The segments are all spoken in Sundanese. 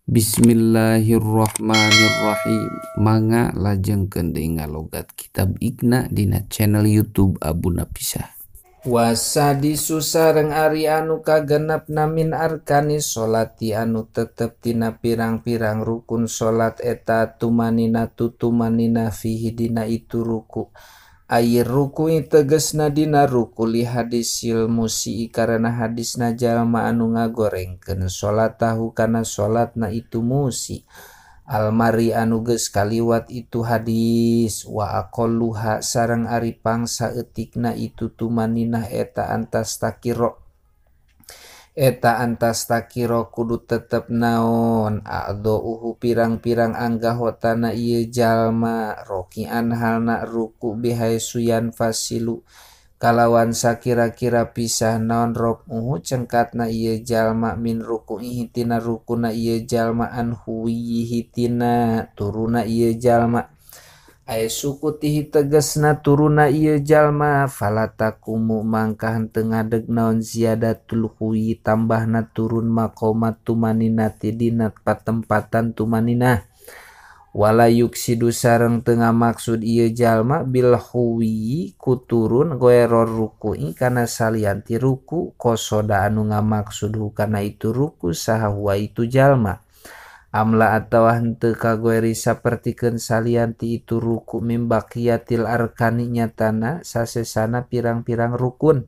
Bismillahirrahmanirrahim. Mangga lajengkeun deui ngalogat kitab Iqna dina channel YouTube Abu Napisah. Wasadi susareng ari anu kagenepna min arkani sholati anu tetep tina pirang-pirang rukun sholat eta tumanina tutumanina fihi dina itu ruku. Air ruku tegesna dina ruku li hadisil musii karena hadisna jalma anu ngagorengkeun sholat tahu kana sholatna itu musi. Almari anu geus kaliwat itu hadis wa aqalluha sareng ari pangsa eutikna itu tumaninah eta antas takiro kudu tetep naon a'dhouhu pirang-pirang anggahotana ieu jalma rokian halna ruku bihaisuyan fasilu kalawan sakira-kira pisah naon rokuhu cengkatna ieu jalma min rukuihi tina rukuna ieu jalma an huwihi tina turuna ieu jalma ay sukutihi tegesna turuna ieu jalma falatakumu mangka henteu ngadeg naon ziyadatul huwi tambahna turun maqamat tumaninati dina patempatan tumaninah wala yuksidu sareng teu ngamaksud ieu jalma bil huwi ku turun goeror ruku'i kana salianti ruku qosoda anu ngamaksud kana itu ruku saha huwa itu jalma amla atawa henteu kagoeri sapertikeun salianti itu ruku mimbaqiyatil arkani nyatana sasesana pirang-pirang rukun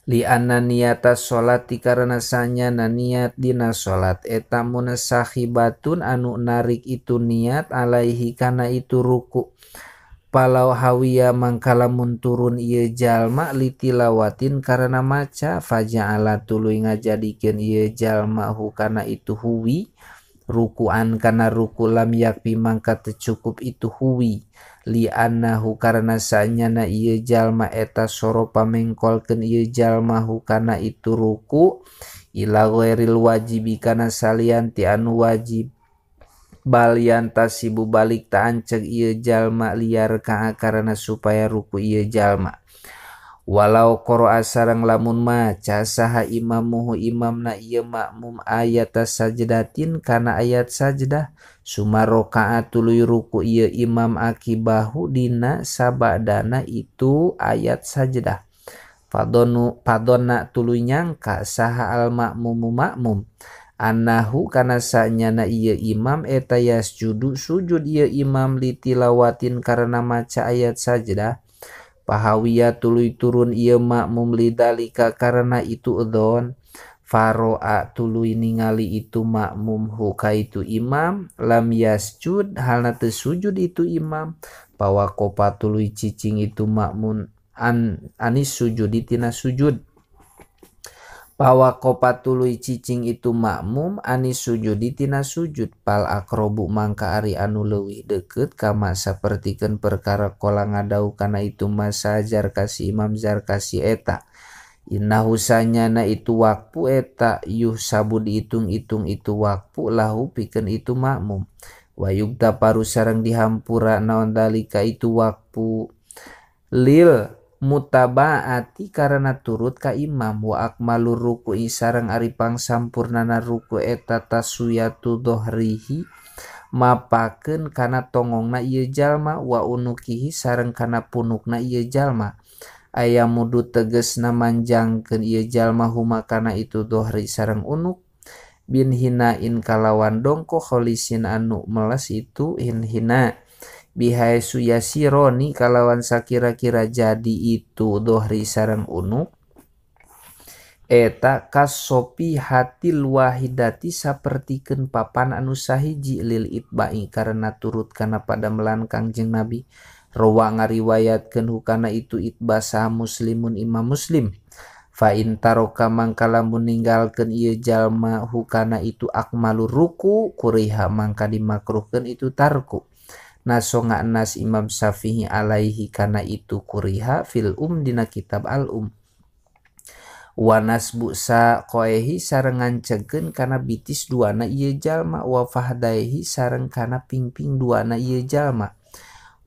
li anna niyata sholati karena sanyana niat dina sholat eta munasahibatun anu narik itu niat alaihi kana itu ruku palau hawiya mangkalamun turun ieu jalma litilawatin karena maca faja'ala tuluy ngajadikeun ieu jalma hu kana itu huwi rukuan kana ruku lam yakfi mangka teu cukup itu huwi li annahu karena sanyana ieu jalma eta soropa mengkolkeun ieu jalma hu kana itu ruku ila ghairil wajibi kana salianti anu wajib balian tasibu balik taanceg ieu jalma liar ka karena supaya ruku ieu jalma walau qara'a sareng lamun maca saha imamuhu imamna ieu makmum ayat sajdatin kana ayat sajdah sumarokaat tuluy ruku ieu imam akibahu dina sabadana itu ayat sajdah padonna tuluy nyangka saha al makmumu makmum annahu kana sanyana ieu imam eta yasjudu sujud ieu imam litilawatin karena maca ayat sajdah pahawiya tuluy turun ieu makmum lidalika karena itu udhon faro'a tuluy ningali itu makmum hu ka itu imam lam yasjud halna teu sujud itu imam pawaqopa tuluy cicing itu makmum anis sujudi tina sujud pawaqopa tuluy cicing itu makmum anis sujudi tina sujud pal akrobu mangka ari anu leuwih deukeut kama sapertikeun perkara qala ngadau kana itu masajar kasi imam zarkasi eta innahu sanyana itu waktu eta yuhsabu diitung-itung itu waktu lahu pikeun itu makmum wa yugda paru sareng dihampura naon dalika itu waktu lil mutabaati karena turut ka imam wa akmalur ruku'i sareng ari pangsampurnana ruku eta tasuyatu dohrihi mapakeun kana tongongna ieu jalma wa unukihi sareng kana punukna ieu jalma aya mudu tegesna manjangkeun ieu jalma huma kana itu dohri sareng unuk bin hinain kalawan dongko kholisin anu meles itu hina bihaisu yasironi kalawan sakira-kira jadi itu dohri sareng unuk eta kasopi hatil wahidati sapertikeun papan anu sahiji lil itba'i karena turut kana pada melangkang jeung nabi rawa ngariwayatkeun hukana itu itbasa muslimun imam muslim fa in taroka mangka lamun ninggalkeun ieu jalma hukana itu akmalur ruku kuriha mangka dimakruhkeun itu tarku nasonga nas Imam Syafi'i alaihi kana itu kuriha fil dina kitab al wa nasbu sa qoehi sareng ngancegkeun kana bitis duana ieu jalma wa fahdaihi sareng kana pingping duana ieu jalma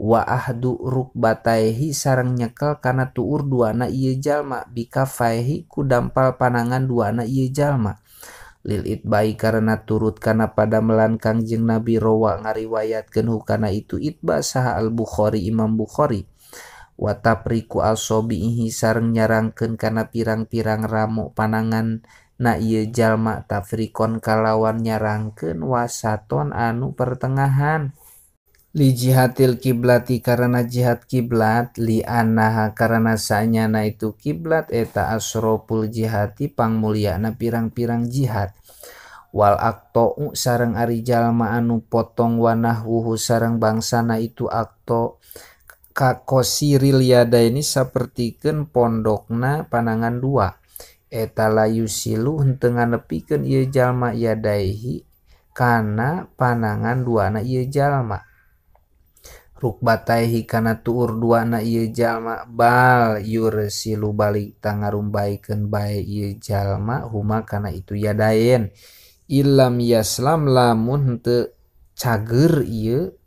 wa ahdu rukbataihi sareng nyekel kana tuur duana ieu jalma bikafaihi ku dampal panangan duana ieu jalma lil itbai karena turut kana pada melan Kangjeng Nabi rawa ngariwayatkeun hukana itu itba saha al Bukhari Imam Bukhari wa tapriku asobihi sareng nyarangkeun kana pirang-pirang ramu panangan na ieu jalma tafrikon kalawan nyarangkeun wasaton anu pertengahan li jihatil kiblati karena jihad kiblat li anaha karena sanyana itu kiblat eta asroful jihati pangmulyana pirang-pirang jihad wal aktou sareng ari jalma anu potong wanahwuhu sareng bangsana itu akto kakosiril yada ini sapertikeun pondokna panangan dua eta layu silu henteu nganepikeun ieu jalma yadaihi kana panangan duana ieu jalma rukbataihi kana tuur duana ieu jalma bal yursilu balik tangarumbaikeun bae ieu jalma huma kana itu yadaen ilam yaslam lamun henteu cager ieu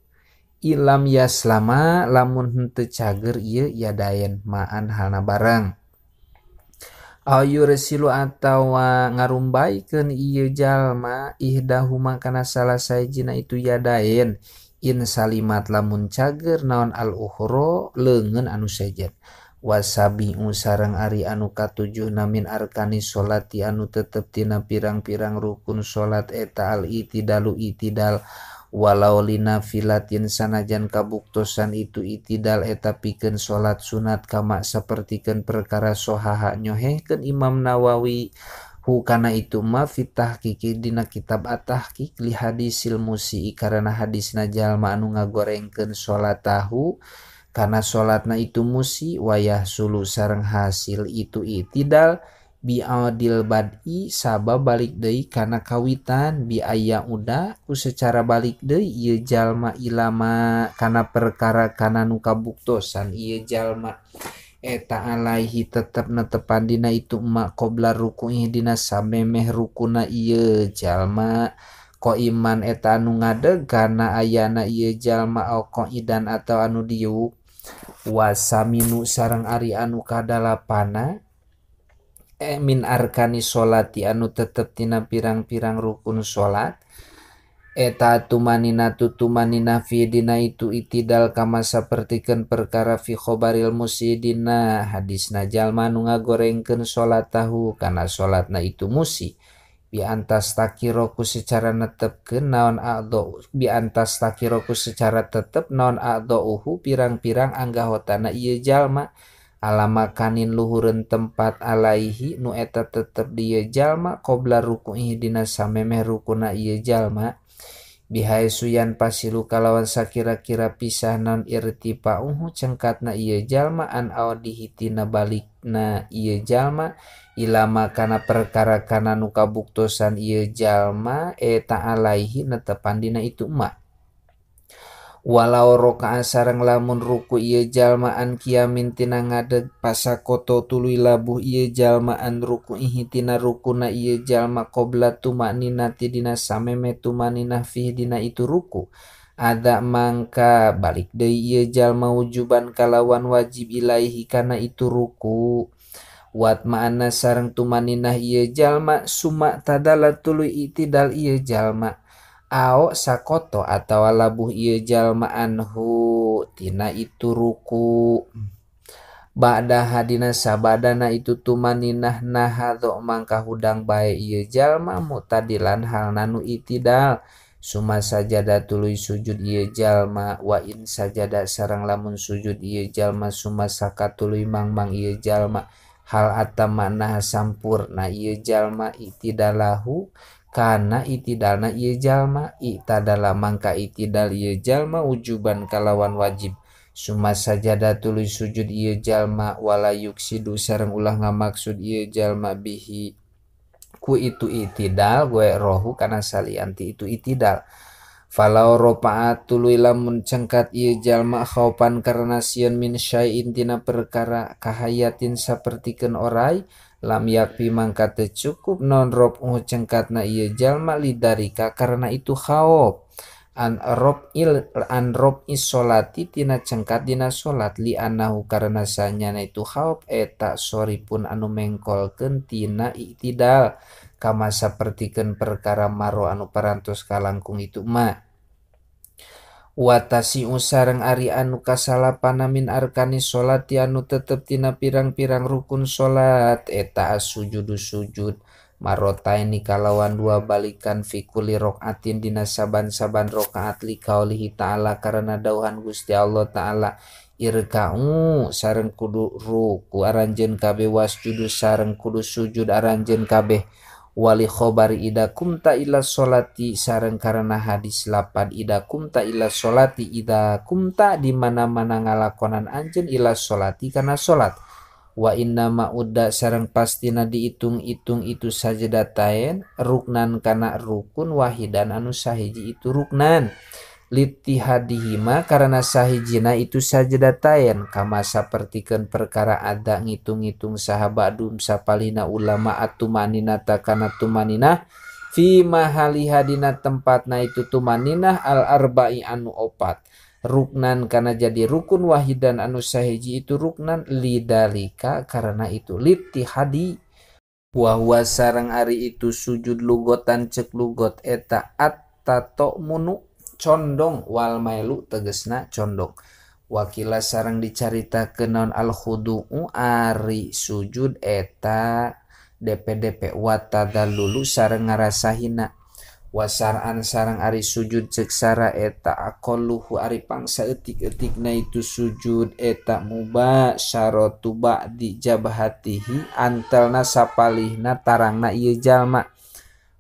ilam yaslama lamun henteu cager ieu yadaen maan halna barang ayursilu atawa ngarumbaikeun ieu jalma ihdahuma kana salah sahijina itu yadaen in salimat lamun cager naon al ukhro leungeun anu sejen wasabi'u sareng ari anu katujuh min arkani sholati anu tetep tina pirang-pirang rukun salat eta al itidalu itidal walau lina filatin sanajan kabuktosan itu itidal eta pikeun salat sunat kama sapertikeun perkara sohaha nyohehkeun Imam Nawawi hukana itu ma fitahqiqi dina kitab at-tahqiq li hadisil musii karena hadisna jalma anu ngagorengkeun salatahu kana salatna itu musi wayah sulu sareng hasil itu itidal bi adil bad'i sabab balik deui kana kawitan bi aya uda ku secara balik deui ieu jalma ilama kana perkara kana nu kabuktosan ieu jalma eta alaihi tetep netepan dina itu emak qobla ruku'i dina samemeh rukuna ieu jalma ko iman eta anu ngadeg kana ayana ieu jalma au qaidan atau anu diuk wasaminu sareng ari anu kadalapana min arkani sholati anu tetep tina pirang-pirang rukun salat eta tumanina tutumanina fi dina itu itidal kama sapertikeun perkara fi khobaril musidina hadisna jalma nu ngagorengkeun salatahu kana salatna itu musi bi antas takiroku secara netepkeun naon a'dho bi antas takiroku secara tetep naon a'dhohu pirang-pirang anggahotana ieu jalma alamakanin luhureun tempat alaihi nu eta tetep dieu jalma qobla ruku'i dina samemeh rukuna ieu jalma bihai suyan pasilu kalawan sakira-kira pisah non irtifa'uhu cengkatna ieu jalma an audihi tina balikna ieu jalma ilama kana perkara kana nu kabuktosan ieu jalma eta alaihi netepan dina itu emak walau roka'a sareng lamun ruku ieu jalmaan kiamin tina ngadeg pasakoto tuluy labuh ieu jalmaan ruku'ihi tina rukuna ieu jalma qobla tumaninati dina sameme tumaninah fi dina itu ruku ada mangka balik deui ieu jalma wujuban kalawan wajib ilaihi kana itu ruku wat ma'ana sareng tumaninah ieu jalma suma tadala tuluy itidal ieu jalma ao sakoto atau labuh ieu jalma anhu tina itu ruku ba'da hadina sabadana itu tumaninah nahadho mangka hudang bae ieu jalma mutadilan halna nu itidal suma sajada tuluy sujud ieu jalma wa in sajada sareng lamun sujud ieu jalma suma sakatuluy mangmang ieu jalma hal atamana sampurna ieu jalma itidalahu kana itidalna ieu jalma itadala mangka itidal ieu jalma wujuban kalawan wajib suma sajada tuluy sujud ieu jalma wala yuksidu sareng ulah ngamaksud ieu jalma bihi ku itu itidal gue rohu kana salianti itu itidal falau ropaat tuluy lamun cengkat ieu jalma khaupan karena sieun min syai'in tina perkara kahayatin sapertikeun oray lam yakfi mangka teu cukup non rob'u cengkatna ieu jalma lidarika karena itu khauf an rob'is sholati tina cengkat dina salat li anahu karena sanyana itu khauf eta soripun anu mengkolkeun tina i'tidal kama sapertikeun perkara maro anu parantos kalangkung itu ma. Watasi sareng ari anu kasalapana min arkani sholati anu tetep tina pirang-pirang rukun sholat eta as-sujudu sujud marotaini kalawan dua balikan fi kulli rokaatin dina saban-saban rokaat li qaulihi ta'ala karena dauhan Gusti Allah ta'ala irka'u sareng kudu ruku aranjeun kabeh wasjudu sareng kudu sujud aranjeun kabeh wali khobari ida kumta ila sholati sareng karena hadis lapan ida kumta ila sholati ida kumta di mana-mana ngalakonan anjeun ila sholati kana sholat wa inna ma'udda sareng pastina diitung-itung itu sajdatain ruknan kana rukun wahidan anu sahiji itu ruknan litihadihima karena sahijina itu sajdatain kama sapertikeun perkara ada ngitung-ngitung sahabadum sapalina ulama atumaninata kana tumaninah fi mahali hadina tempatna itu tumaninah al arba'i anu opat ruknan kana jadi rukun wahidan anu sahiji itu ruknan lidalika karena itu litihadi wa huwa sareng ari itu sujud lugotan cek lugot eta at-tato munu condong wal mailu tegesna condong wakila sareng dicaritakeun naon al khudu'u ari sujud eta DP watadallulu sareng ngarasahina wasaraan sareng ari sujud cek sara eta aqalluhu ari pangsa eutik-eutikna itu sujud eta muba syaratu ba'di jabhatihi antelna sapalihna tarangna ieu jalma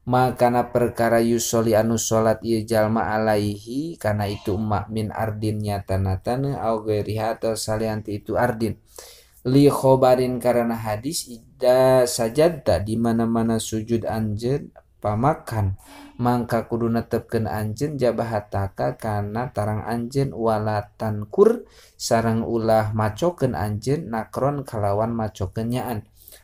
makana perkara yusoli anu sholat ieu jalma alaihi kana itu emak min ardin nyatana taneuh au ghairiha atau salianti itu ardin li khobarin karena hadis ida sajadta di mana-mana sujud anjeun pamakan mangka kudu netepkeun anjeun jabahataka kana tarang anjeun walatan kur sareng ulah macokeun anjeun nakron kalawan macokeun nyaan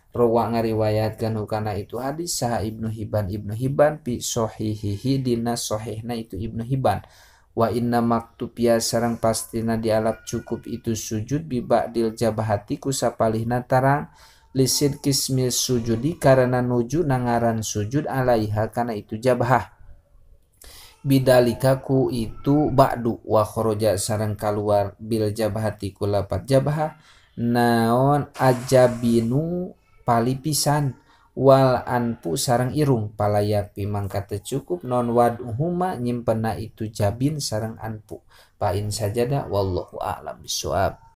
rawa ngariwayatkeun hukana itu hadis saha Ibnu Hibban fi sahihihi dina sahihna itu Ibnu Hibban wa inna maktubya sareng pastina dialap cukup itu sujud bi ba'dil jabahati ku sapalihna tarang lisid kismi sujudi karena nuju nangaran sujud alaiha kana itu jabah bidalika ku itu ba'du wa kharaja sareng kaluar bil jabahati ku lapat jabah naon ajabinu palipisan wal anpu sareng irung palayak pimangka teu cukup non wadhuma nyimpenna itu jabin sareng anpu pain sajada wallahu a'lam bishawab.